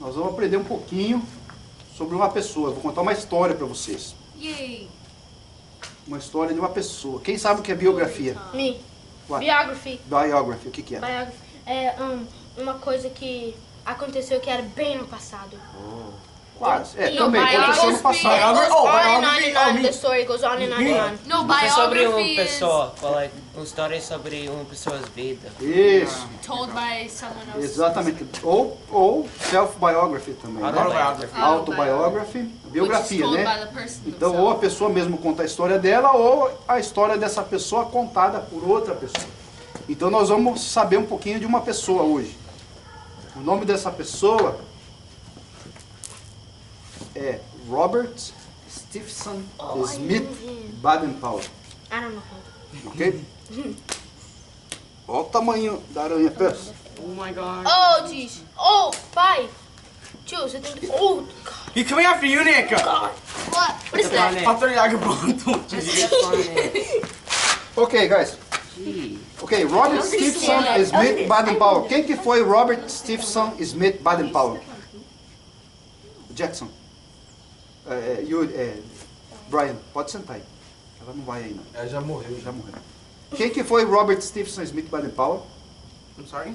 Nós vamos aprender um pouquinho sobre uma pessoa. Eu vou contar uma história para vocês. Yay! Uma história de uma pessoa. Quem sabe o que é biografia? Me. What? Biography. Biography, o que que é? Biography. É uma coisa que aconteceu que era bem no passado. Quase. É, E também, aconteceu no It passado. goes on and on biography. and on. Me. The story goes on and on and on. No, Não é sobre uma biography is pessoa, like, uma história sobre uma pessoa vida. Isso, told by someone else. exatamente. Ou self-biography também, né? Autobiography. Autobiography, biografia, Which is told né? by the person Então, ou a themselves. pessoa mesmo conta a história dela, ou a história dessa pessoa contada por outra pessoa. Então, nós vamos saber um pouquinho de uma pessoa hoje. O nome dessa pessoa é Robert Stephenson Smith Baden-Powell, I don't know. ok? Olha o tamanho da aranha, peça. Oh my god. Oh, jeez. Oh, pai. Tio, você tem que... Oh, God. He's coming after you, Nick. What? What is that? Ok, guys. Ok, Robert Stephenson Smith Baden-Powell. Quem que foi Robert Stephenson Smith Baden-Powell? Jackson. Brian, pode sentar aí. Ela não vai aí não. Ela já morreu. Já morreu. Quem que foi Robert Stephenson Smith Baden-Powell? I'm sorry?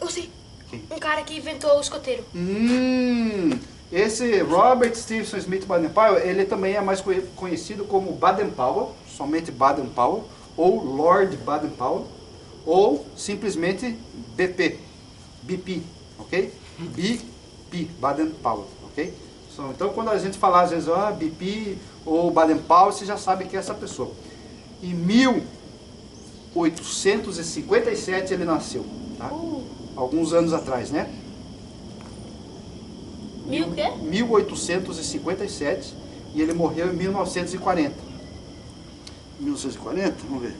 Eu sei. Quem? Um cara que inventou o escoteiro. Esse Robert Stephenson Smith Baden-Powell, ele também é mais conhecido como Baden-Powell, somente Baden-Powell, ou Lord Baden-Powell, ou simplesmente BP, ok? BP, Baden-Powell, ok? Então, quando a gente falar às vezes, BP ou Baden-Powell, você já sabe que é essa pessoa. Em 1857 ele nasceu, tá? Alguns anos atrás, né? Mil o quê? 1857 e ele morreu em 1940. 1940? Vamos ver.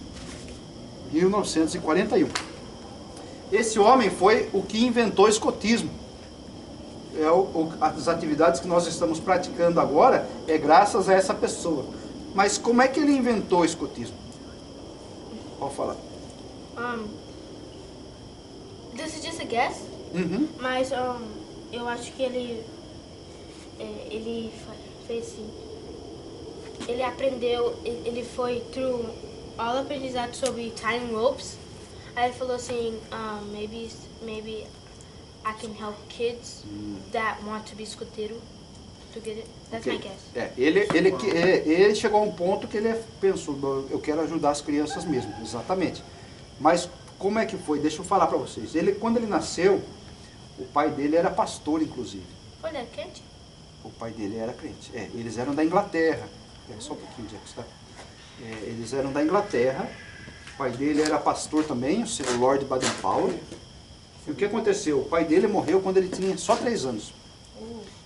1941. Esse homem foi o que inventou o escotismo. As atividades que nós estamos praticando agora é graças a essa pessoa. Mas como é que ele inventou o escotismo? Pode falar. This is just a guess, mas eu acho que ele fez assim. Ele aprendeu, ele foi through all aprendizado sobre tying ropes. Aí ele falou assim, maybe I can help kids that want to be escoteiro to get it. That's my guess. Ele chegou a um ponto que ele pensou, eu quero ajudar as crianças mesmo, exatamente. Mas como é que foi? Deixa eu falar para vocês. Quando ele nasceu, o pai dele era pastor, inclusive. Foi da crente? O pai dele era crente. Eles eram da Inglaterra. Só um pouquinho, Jackson, tá? Eles eram da Inglaterra. O pai dele era pastor também, o seu Lord Baden-Powell. E o que aconteceu? O pai dele morreu quando ele tinha só 3 anos.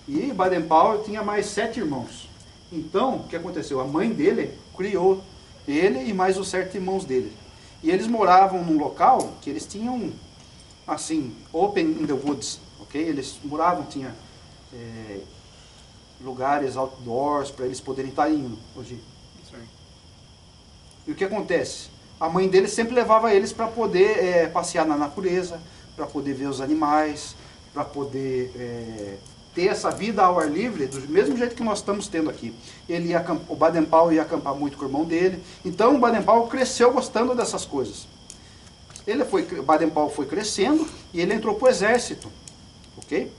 E Baden-Powell tinha mais 7 irmãos. Então, o que aconteceu? A mãe dele criou ele e mais os 7 irmãos dele. E eles moravam num local que eles tinham, assim, open in the woods, ok? Eles moravam, tinha lugares outdoors para eles poderem estar indo hoje. E o que acontece? A mãe deles sempre levava eles para poder passear na natureza, para poder ver os animais, para poder ter essa vida ao ar livre, do mesmo jeito que nós estamos tendo aqui. O Baden-Powell ia acampar muito com o irmão dele, então o Baden-Powell cresceu gostando dessas coisas. O Baden-Powell foi crescendo e ele entrou para o exército, ok?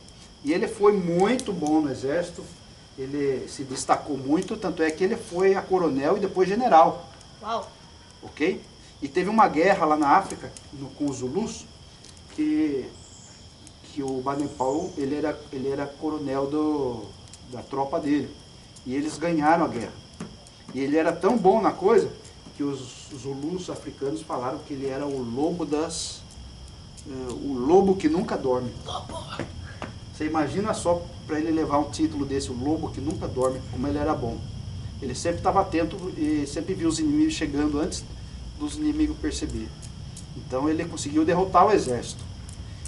E ele foi muito bom no exército, ele se destacou muito, tanto é que ele foi a coronel e depois general. Uau! Ok? E teve uma guerra lá na África, com os Zulus, que o Baden-Powell, ele era coronel da tropa dele. E eles ganharam a guerra. E ele era tão bom na coisa, que os Zulus africanos falaram que ele era o lobo o lobo que nunca dorme. Você imagina só para ele levar um título desse, o lobo que nunca dorme, como ele era bom. Ele sempre estava atento e sempre viu os inimigos chegando antes dos inimigos perceberem. Então ele conseguiu derrotar o exército.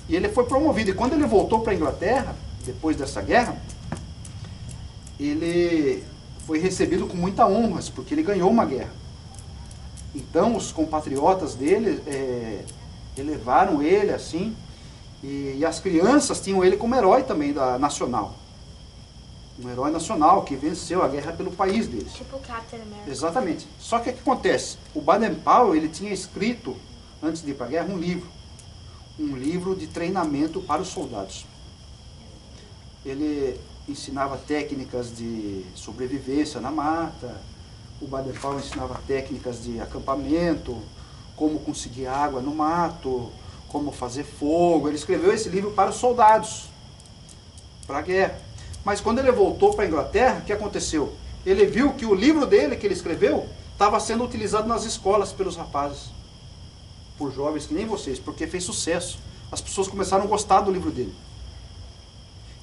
E ele foi promovido. E quando ele voltou para a Inglaterra, depois dessa guerra, ele foi recebido com muita honra, porque ele ganhou uma guerra. Então os compatriotas dele elevaram ele assim, E as crianças tinham ele como herói também nacional. Um herói nacional que venceu a guerra pelo país deles. Tipo Captain America. Exatamente. Só que o que acontece? O Baden-Powell, ele tinha escrito, antes de ir para a guerra, um livro de treinamento para os soldados. Ele ensinava técnicas de sobrevivência na mata, o Baden-Powell ensinava técnicas de acampamento, como conseguir água no mato, como fazer fogo. Ele escreveu esse livro para os soldados, para a guerra. Mas quando ele voltou para a Inglaterra, o que aconteceu? Ele viu que o livro dele, que ele escreveu, estava sendo utilizado nas escolas pelos rapazes, por jovens que nem vocês, porque fez sucesso. As pessoas começaram a gostar do livro dele.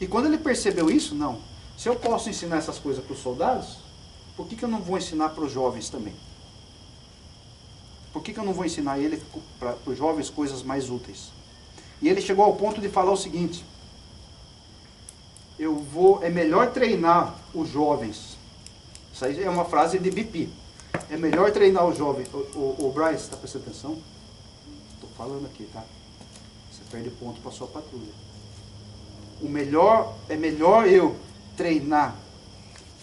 E quando ele percebeu isso, não, se eu posso ensinar essas coisas para os soldados, por que eu não vou ensinar para os jovens também? Por que eu não vou ensinar para os jovens coisas mais úteis? E ele chegou ao ponto de falar o seguinte: é melhor treinar os jovens. Isso aí é uma frase de BP. É melhor treinar os jovens. O Bryce, está prestando atenção? Estou falando aqui, tá? Você perde ponto para sua patrulha. É melhor eu treinar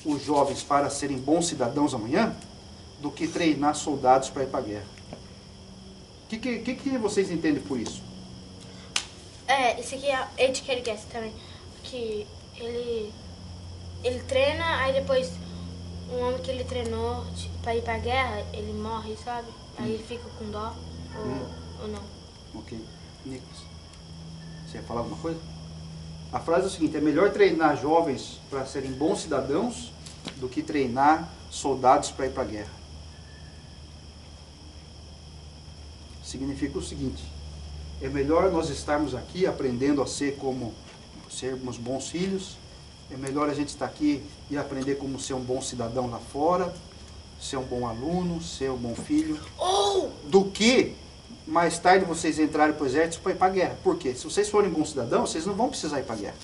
os jovens para serem bons cidadãos amanhã do que treinar soldados para ir para a guerra. O que vocês entendem por isso? Esse aqui é Educated Guess também. Que ele treina, aí depois um homem que ele treinou pra ir pra guerra, ele morre, sabe? Aí ele fica com dó, ou não. Ok. Nicolas, você ia falar alguma coisa? A frase é o seguinte: é melhor treinar jovens para serem bons cidadãos do que treinar soldados para ir para a guerra. Significa o seguinte: é melhor nós estarmos aqui aprendendo a sermos bons filhos, é melhor a gente estar aqui e aprender como ser um bom cidadão lá fora, ser um bom aluno, ser um bom filho, do que mais tarde vocês entrarem para o exército para ir para a guerra. Por quê? Se vocês forem bons cidadãos, vocês não vão precisar ir para a guerra.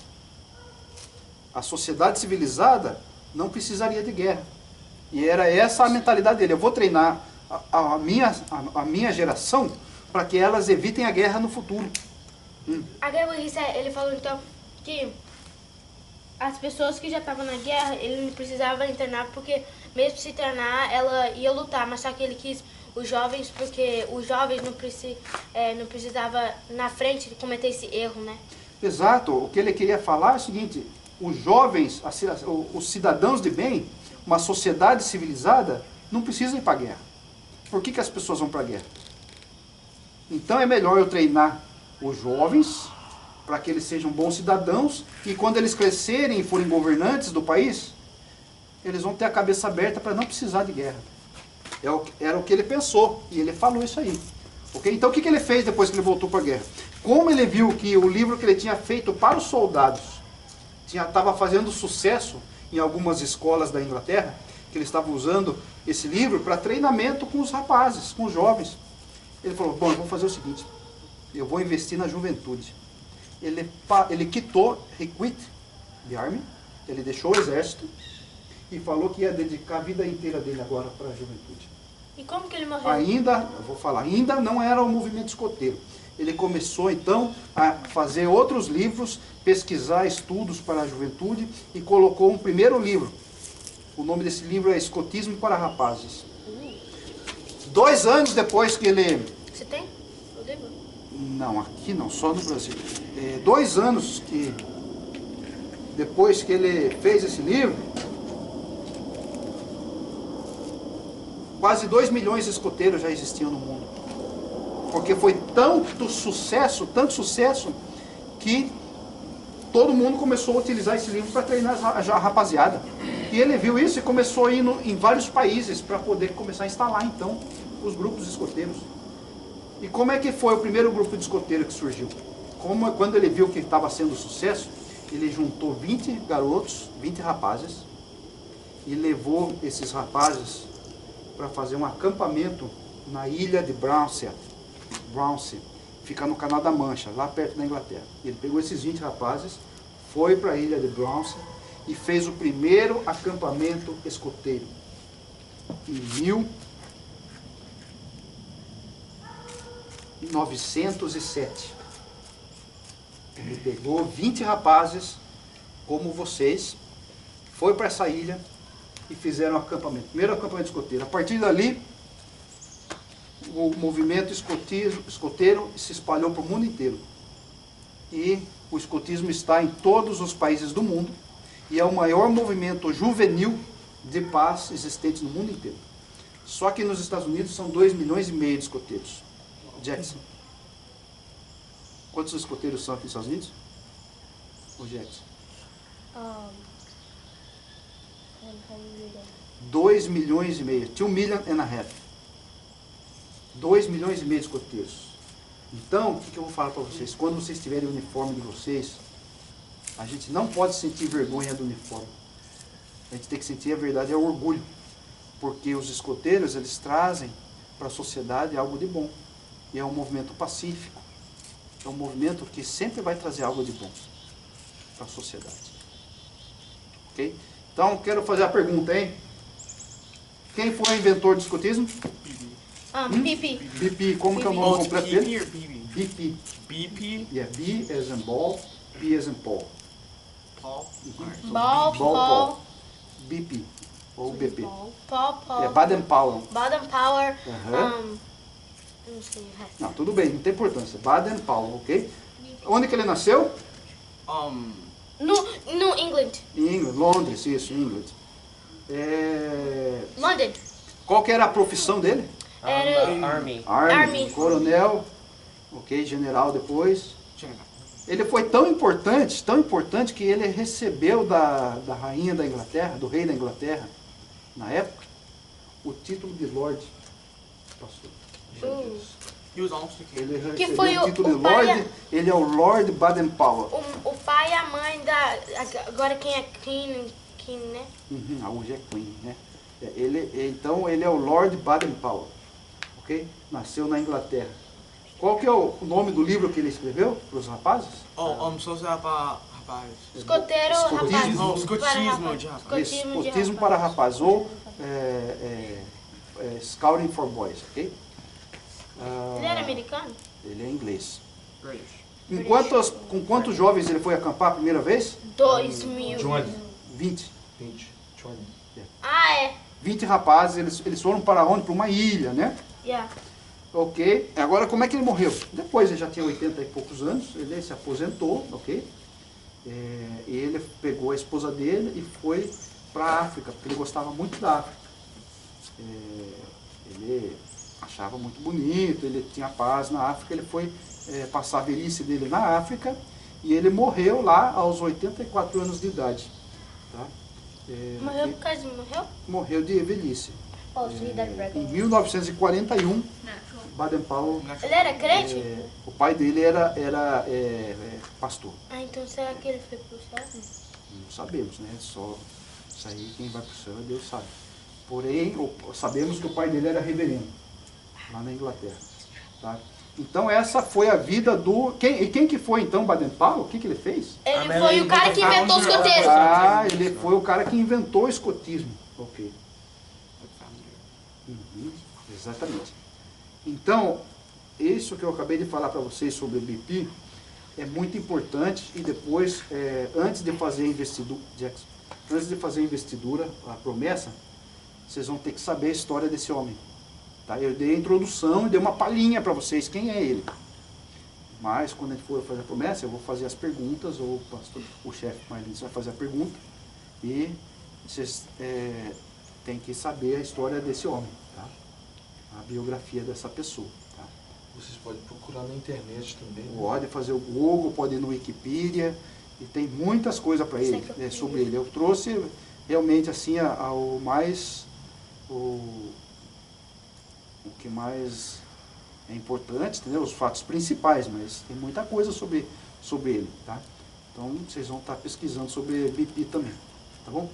A sociedade civilizada não precisaria de guerra. E era essa a mentalidade dele: eu vou treinar a minha geração para que elas evitem a guerra no futuro. Ele falou então que as pessoas que já estavam na guerra, ele não precisava internar, porque mesmo se internar, ela ia lutar, mas só que ele quis os jovens, porque os jovens não precisavam na frente cometer esse erro, né? Exato. O que ele queria falar é o seguinte: os jovens, os cidadãos de bem, uma sociedade civilizada, não precisam ir para a guerra. Por que as pessoas vão para a guerra? Então é melhor eu treinar os jovens para que eles sejam bons cidadãos, e quando eles crescerem e forem governantes do país, eles vão ter a cabeça aberta para não precisar de guerra. Era o que ele pensou, e ele falou isso aí. Okay? Então o que ele fez depois que ele voltou para a guerra? Como ele viu que o livro que ele tinha feito para os soldados estava fazendo sucesso em algumas escolas da Inglaterra, que ele estava usando esse livro para treinamento com os rapazes, com os jovens. Ele falou: bom, eu vou fazer o seguinte, eu vou investir na juventude. Ele quitou, he quit the army, ele deixou o exército e falou que ia dedicar a vida inteira dele agora para a juventude. E como que ele morreu? Ainda não era o movimento escoteiro. Ele começou então a fazer outros livros, pesquisar estudos para a juventude, e colocou um primeiro livro. O nome desse livro é Escotismo para Rapazes. 2 anos depois que ele... Você tem o livro? Não, aqui não, só no Brasil. 2 anos depois que ele fez esse livro, quase 2 milhões de escoteiros já existiam no mundo. Porque foi tanto sucesso, que todo mundo começou a utilizar esse livro para treinar a rapaziada. E ele viu isso e começou a ir em vários países para poder começar a instalar então os grupos de escoteiros. E como é que foi o primeiro grupo de escoteiro que surgiu? Quando ele viu que estava sendo sucesso, ele juntou 20 garotos, 20 rapazes, e levou esses rapazes para fazer um acampamento na ilha de Brownsea, fica no Canal da Mancha, lá perto da Inglaterra. Ele pegou esses 20 rapazes, foi para a ilha de Brownsea e fez o primeiro acampamento escoteiro em 1907. Ele pegou 20 rapazes, como vocês, foi para essa ilha e fizeram um acampamento. Primeiro acampamento escoteiro. A partir dali, o movimento escoteiro se espalhou para o mundo inteiro. E o escotismo está em todos os países do mundo e é o maior movimento juvenil de paz existente no mundo inteiro. Só que nos Estados Unidos são 2,5 milhões de escoteiros. Jackson. Quantos escoteiros são aqui nos Estados Unidos? O Jackson. 2,5 milhões. 2 million and a half. 2,5 milhões de escoteiros. Então, o que eu vou falar para vocês? Quando vocês tiverem o uniforme de vocês, a gente não pode sentir vergonha do uniforme. A gente tem que sentir a verdade, é o orgulho. Porque os escoteiros, eles trazem para a sociedade algo de bom. E é um movimento pacífico. É um movimento que sempre vai trazer algo de bom para a sociedade. Ok? Então, quero fazer a pergunta, hein? Quem foi o inventor do escotismo? BP. BP, como que é o Oh, nome it's completo PP dele? or BB? BP. BP? Yeah, B as in ball, P as in Paul. Paul? Alright, so Ball, Ball, Paul. BP, ou BP. Paul. É Baden-Powell. Baden-Powell. Aham. Let me see. Não, tudo bem, não tem importância. Baden-Powell, ok? Onde que ele nasceu? No, England. Em England, Londres, isso, England. London. Qual que era a profissão dele? Army. Army. Coronel, ok, general depois. General. Ele foi tão importante que ele recebeu da rainha da Inglaterra, do rei da Inglaterra, na época, o título de Lord. Pastor. He was almost a king. Ele Que recebeu foi o título o de pai Lord, ele é o Lord Baden-Powell. O pai e a mãe da... Agora quem é King, né? Hoje é Queen, né? Então ele é o Lord Baden-Powell, ok? Nasceu na Inglaterra. Qual que é o nome do livro que ele escreveu para os rapazes? So rapaz. Escoteiro, Escotismo. rapaz. Oh, escotismo Para de rapaz. rapaz. Escotismo para rapazes, ou Scouting for Boys, ok? Ele era americano? Ele é inglês. British. Com quantos jovens ele foi acampar a primeira vez? 2000. 20. 20. Ah, é. 20 rapazes, eles foram para onde? Para uma ilha, né? Yeah. Ok. Agora, como é que ele morreu? Depois, ele já tinha 80 e poucos anos, ele se aposentou, ok? E ele pegou a esposa dele e foi para a África, porque ele gostava muito da África. Ele achava muito bonito, ele tinha paz na África, ele foi passar a velhice dele na África e ele morreu lá aos 84 anos de idade. Tá? Morreu por causa de... Morreu? Morreu de velhice. Oh, so he died Em regular. 1941, Baden-Powell, Ele era crente? o pai dele era pastor. Ah, então será que ele foi pro céu? Não sabemos, né? Só isso aí, quem vai para o céu, Deus sabe. Porém, sabemos que o pai dele era reverendo, lá na Inglaterra. Tá? Então essa foi a vida do... Quem que foi então Baden-Powell? O que ele fez? Ele foi o cara que inventou os escoteiros. Ele foi o cara que inventou o escotismo. Ok. Exatamente. Então, isso que eu acabei de falar para vocês sobre o BP é muito importante e depois, antes de fazer a investidura, Jackson, antes de fazer a investidura, a promessa, vocês vão ter que saber a história desse homem. Tá? Eu dei a introdução e dei uma palhinha para vocês, quem é ele. Mas quando a gente for fazer a promessa, eu vou fazer as perguntas, ou o chefe Marlins vai fazer a pergunta, e vocês têm que saber a história desse homem, tá? A biografia dessa pessoa. Tá? Vocês podem procurar na internet também. Né? Pode fazer o Google, pode ir no Wikipedia, e tem muitas coisas para ele, sobre ele. Eu trouxe realmente assim o que mais é importante, entendeu? Os fatos principais, mas tem muita coisa sobre ele, tá? Então vocês vão estar pesquisando sobre BP também, tá bom?